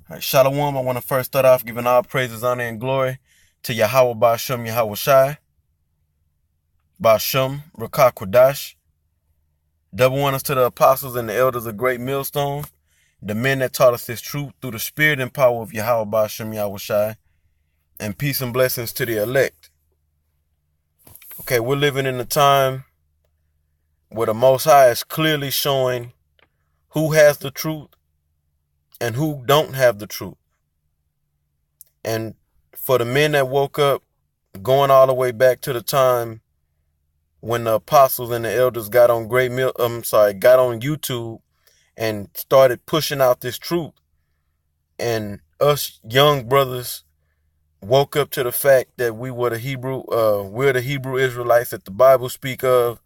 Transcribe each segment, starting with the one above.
All right, Shalom. I want to first start off giving all praises, honor, and glory to Yahweh Ba'Shem Yahweh Shai, Ba'Shem Rakah Kodash. Double honors to the apostles and the elders of Great Millstone, the men that taught us this truth through the spirit and power of Yahweh Ba'Shem Yahweh Shai, and peace and blessings to the elect. Okay, we're living in a time where the Most High is clearly showing who has the truth and who don't have the truth. And for the men that woke up, going all the way back to the time when the apostles and the elders got on got on YouTube and started pushing out this truth, and us young brothers woke up to the fact that we're the Hebrew Israelites that the Bible speak of,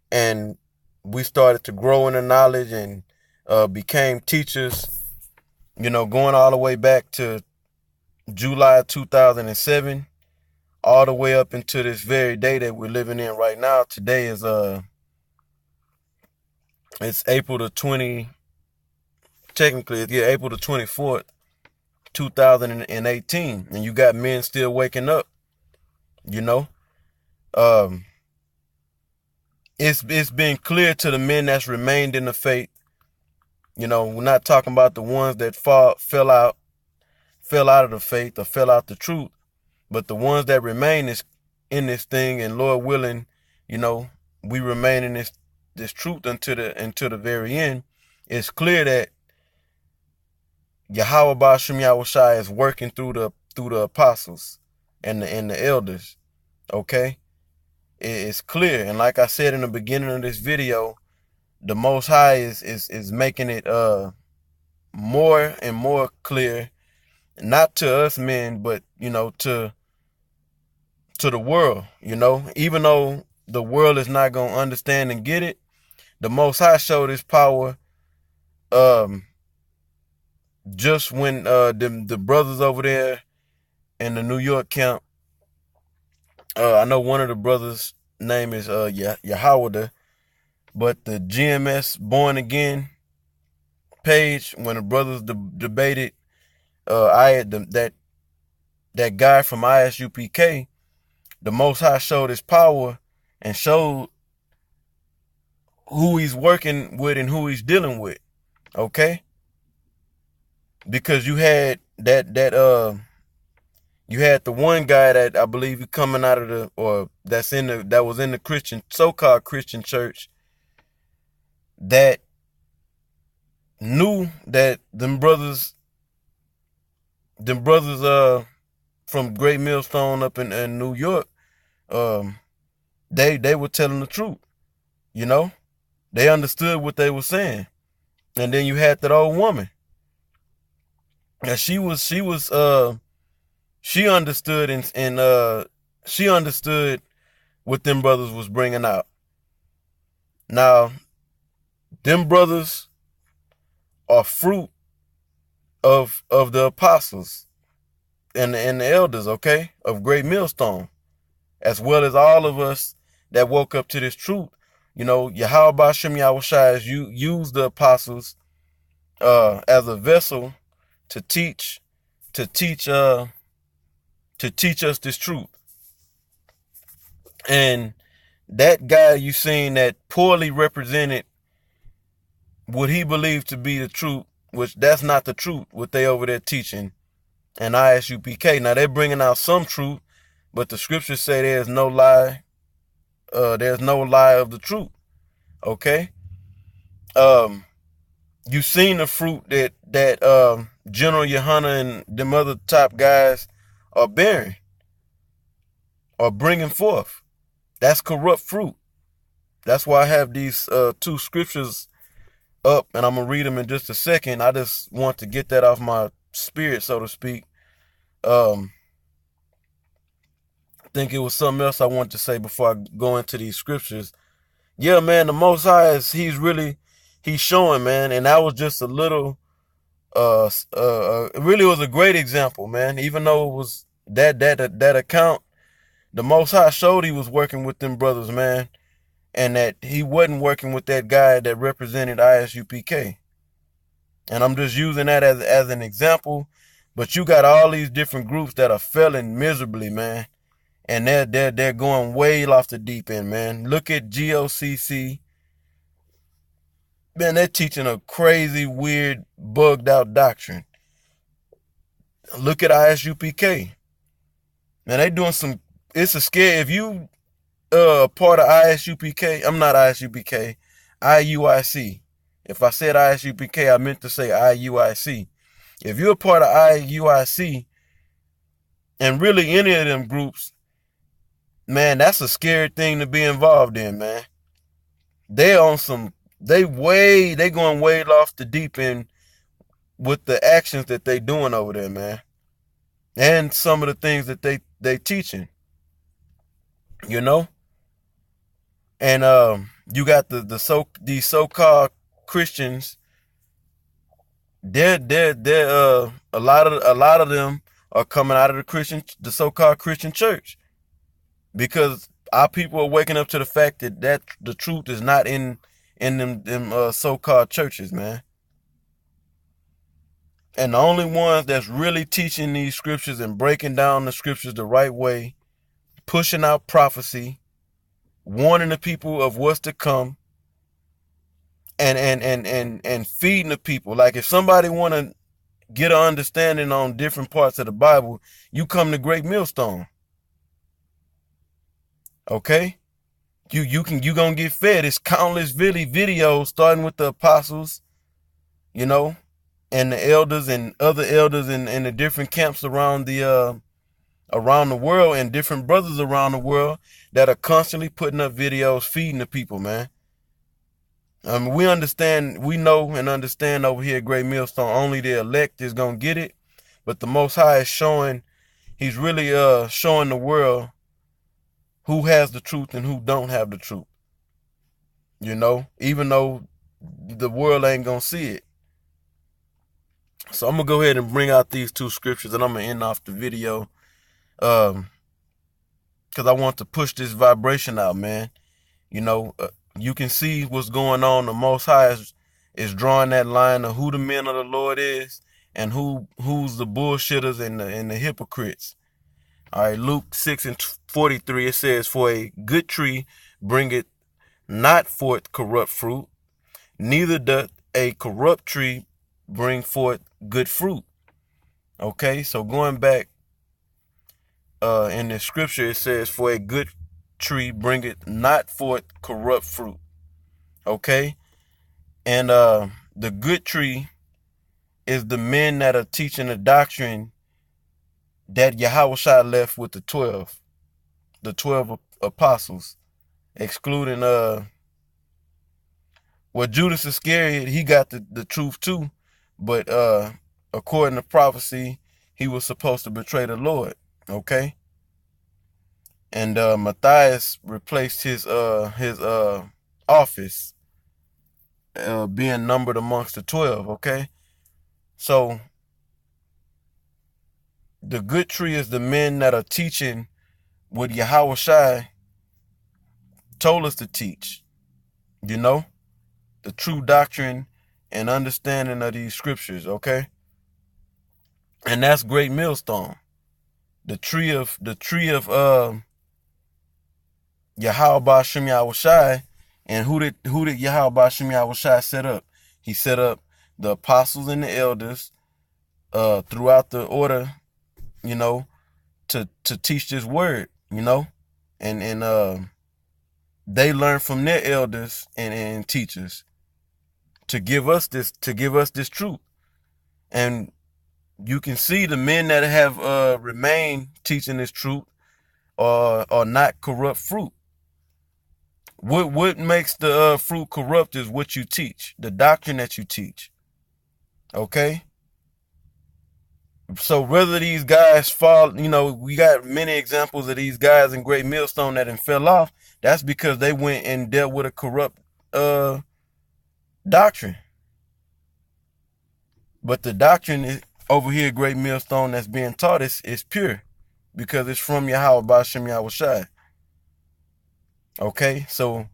and we started to grow in the knowledge and became teachers, going all the way back to July 2007, all the way up into this very day that we're living in right now. Today is it's April the 24th, 2018, and you got men still waking up. It's been clear to the men that's remained in the faith. We're not talking about the ones that fell out of the faith or fell out the truth, but the ones that remain in this thing, and Lord willing, we remain in this truth until the very end. It's clear that Yahweh Ba'Shem Yahweh Shai is working through the apostles and the elders. Okay, it's clear, and like I said in the beginning of this video, the Most High is making it more and more clear, not to us men, but to the world. Even though the world is not gonna understand and get it, the Most High showed His power. Just when the brothers over there in the New York camp, I know one of the brothers' name is Yahweh, but the GMS Born Again page, when the brothers debated that guy from ISUPK, the Most High showed His power and showed who He's working with and who He's dealing with. Okay, because you had you had the one guy that I believe coming out of that was in the Christian, so-called Christian church, that knew that them brothers from Great Millstone up in New York, they were telling the truth. They understood what they were saying. And then you had that old woman, and she understood, and she understood what them brothers was bringing out. Now, them brothers are fruit of the apostles and the elders, okay, of Great Millstone, as well as all of us that woke up to this truth. Yahweh Ba'Shem Yahweh Shai used the apostles as a vessel to teach us this truth. And that guy you seen that poorly represented what he believed to be the truth, which that's not the truth, what they over there teaching and ISUPK. Now, they're bringing out some truth, but the scriptures say there's no lie of the truth. Okay, you seen the fruit that General Yohana and them other top guys are bearing or bringing forth. That's corrupt fruit. That's why I have these two scriptures up, and I'm gonna read them in just a second. I just want to get that off my spirit, so to speak. I think it was something else I wanted to say before I go into these scriptures. Yeah, man, the Most High he's showing, man, and that was just a little it really was a great example, man. Even though it was that account, the Most High showed He was working with them brothers, man, and that He wasn't working with that guy that represented ISUPK. And I'm just using that as an example. But you got all these different groups that are failing miserably, man. And they're going way off the deep end, man. Look at GOCC. Man, they're teaching a crazy, weird, bugged out doctrine. Look at ISUPK. Man, they doing some, it's a scare. If you part of ISUPK, I'm not ISUPK, IUIC. If I said ISUPK, I meant to say IUIC. If you're a part of IUIC, and really any of them groups, man, that's a scary thing to be involved in, man. They going way off the deep end with the actions that they doing over there, man. And some of the things that they teaching. You know? And you got these so-called Christians. They're a lot of them are coming out of the so-called Christian church, because our people are waking up to the fact that the truth is not in them so-called churches, man. And the only ones that's really teaching these scriptures and breaking down the scriptures the right way, pushing out prophecy, warning the people of what's to come, and feeding the people. Like, if somebody want to get an understanding on different parts of the Bible, you come to Great Millstone. Okay? You gonna get fed. It's countless videos, starting with the apostles, you know, and the elders and other elders in the different camps around the world, and different brothers around the world that are constantly putting up videos, feeding the people, man. We know and understand over here at Great Millstone, only the elect is gonna get it, but the Most High is showing, he's really showing the world who has the truth and who don't have the truth. You know, even though the world ain't gonna see it. So I'm gonna go ahead and bring out these two scriptures, and I'm gonna end off the video, because I want to push this vibration out, man. You know, you can see what's going on. The Most High is drawing that line of who the men of the Lord is, and who's the bullshitters and the hypocrites. All right, Luke 6:43, it says, "For a good tree bringeth not forth corrupt fruit, neither doth a corrupt tree bring forth good fruit." Okay, so going back in the scripture, it says, "For a good tree bringeth not forth corrupt fruit." Okay, and the good tree is the men that are teaching the doctrine that Yahushua left with the 12 apostles, excluding Judas Iscariot. He got the truth too, but according to prophecy, he was supposed to betray the Lord. Okay, and Matthias replaced his office, being numbered amongst the 12. Okay, so the good tree is the men that are teaching what Yahushua told us to teach, you know, the true doctrine and understanding of these scriptures, okay? And that's Great Millstone, the tree of Yahweh Shem Yahushai. And who did Yahweh Shem Yahushai set up? He set up the apostles and the elders throughout the order, you know, to teach this word, you know, and they learn from their elders and teachers to give us this truth. And you can see the men that have remained teaching this truth are not corrupt fruit. What makes the fruit corrupt is what you teach, the doctrine that you teach. Okay? So whether these guys fall, you know, we got many examples of these guys in Great Millstone that fell off. That's because they went and dealt with a corrupt doctrine. But the doctrine is, over here, Great Millstone, that's being taught is pure, because it's from Yahweh B'Shem Yahushai. Okay, so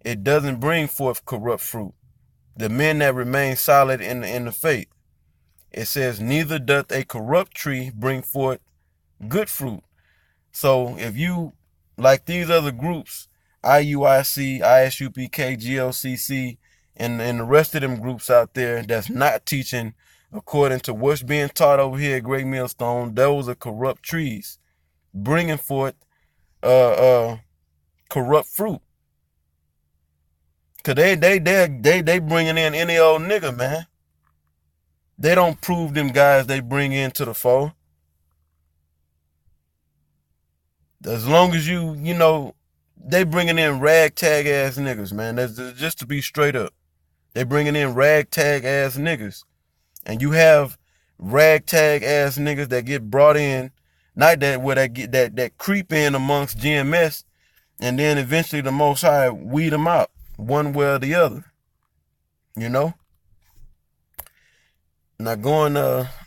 it doesn't bring forth corrupt fruit. the men that remain solid in the faith. It says, neither doth a corrupt tree bring forth good fruit. So if you, like these other groups, IUIC, ISUPK, GLCC, and the rest of them groups out there that's not teaching according to what's being taught over here at Great Millstone, those are corrupt trees bringing forth corrupt fruit. Cause they bringing in any old nigga, man. They don't prove them guys they bring into the fold. As long as you know, they bringing in ragtag ass niggas, man. That's just to be straight up. They bringing in ragtag ass niggas, and you have ragtag ass niggas that get brought in, not that where they get that creep in amongst GMS, and then eventually the Most High weed them out one way or the other. You know. Now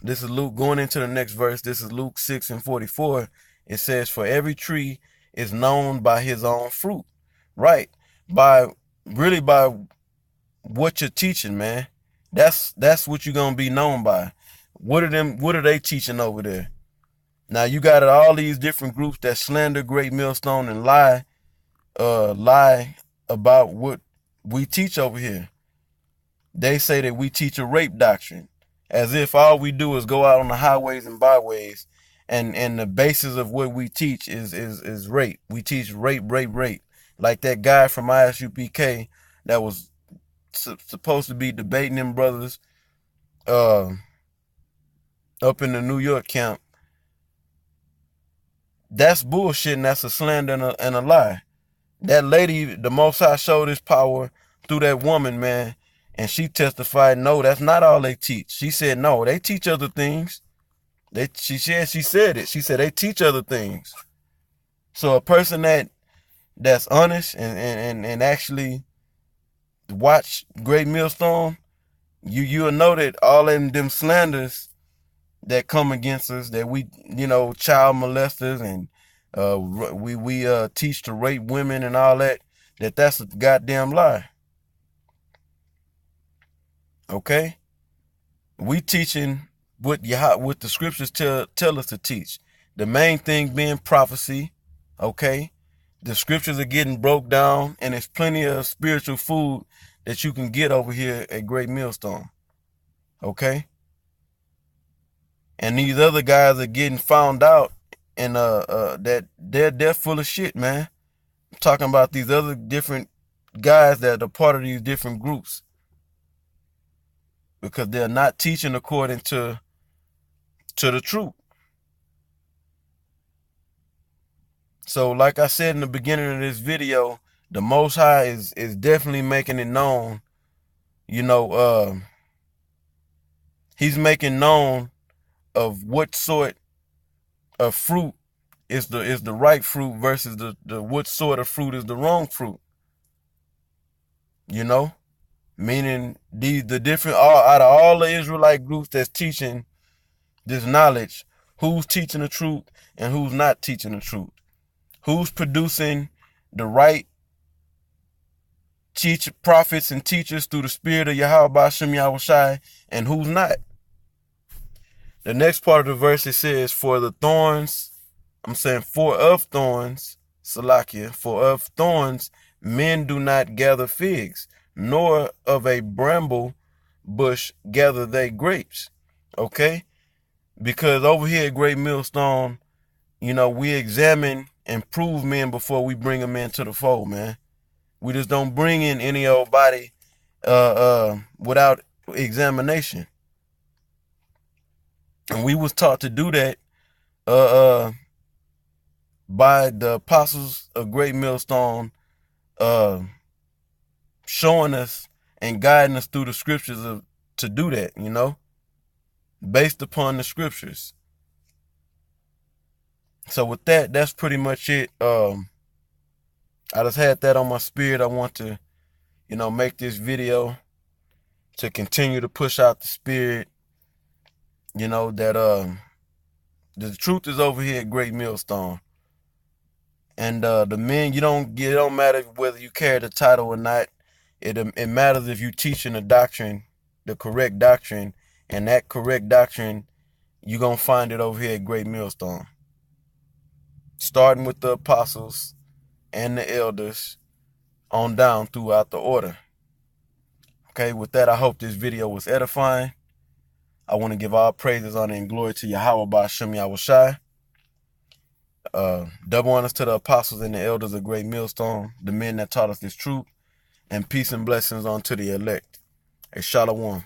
this is Luke, going into the next verse. This is Luke 6:44. It says, for every tree is known by his own fruit. Right. By what you're teaching, man. That's what you're gonna be known by. What are they teaching over there? Now you got all these different groups that slander Great Millstone and lie about what we teach over here. They say that we teach a rape doctrine, as if all we do is go out on the highways and byways, and the basis of what we teach is rape. We teach rape. Like that guy from ISUPK that was supposed to be debating them brothers up in the New York camp. That's bullshit, and that's a slander and a lie. That lady, the Most High showed his power through that woman, man, and she testified, no, that's not all they teach. She said, no, they teach other things. She said it. She said they teach other things. So a person that's honest and actually watch Great Millstone, you'll know that all them slanders that come against us, that we, child molesters and we teach to rape women and all that's a goddamn lie. Okay? We teaching what the scriptures tell us to teach. The main thing being prophecy. Okay? The scriptures are getting broke down, and there's plenty of spiritual food that you can get over here at Great Millstone. Okay? And these other guys are getting found out, and that they're full of shit, man. I'm talking about these other different guys that are part of these different groups, because they're not teaching according to the truth. So like I said in the beginning of this video, the Most High is definitely making it known, he's making known of what sort of fruit is the right fruit versus the what sort of fruit is the wrong fruit. Meaning the different, out of all the Israelite groups that's teaching this knowledge, who's teaching the truth and who's not teaching the truth, who's producing the right prophets and teachers through the spirit of Yahweh Hashem Yahushai, and who's not. The next part of the verse, it says, for of thorns, Salakia, for of thorns men do not gather figs, nor of a bramble bush gather they grapes. Okay? Because over here at Great Millstone, we examine and prove men before we bring them into the fold, man. We just don't bring in any old body without examination. And we was taught to do that by the apostles of Great Millstone, showing us and guiding us through the scriptures to do that, based upon the scriptures. So with that, that's pretty much it. I just had that on my spirit. I want to, make this video to continue to push out the spirit, that the truth is over here at Great Millstone. And the men, it don't matter whether you carry the title or not. It matters if you teaching the doctrine, the correct doctrine, and that correct doctrine, you're going to find it over here at Great Millstone. Starting with the apostles and the elders on down throughout the order. Okay, with that, I hope this video was edifying. I want to give all praises, honor, and glory to Yahweh Ba'Shem Yahushai. Double honors to the apostles and the elders of Great Millstone, the men that taught us this truth, and peace and blessings unto the elect. A shalom.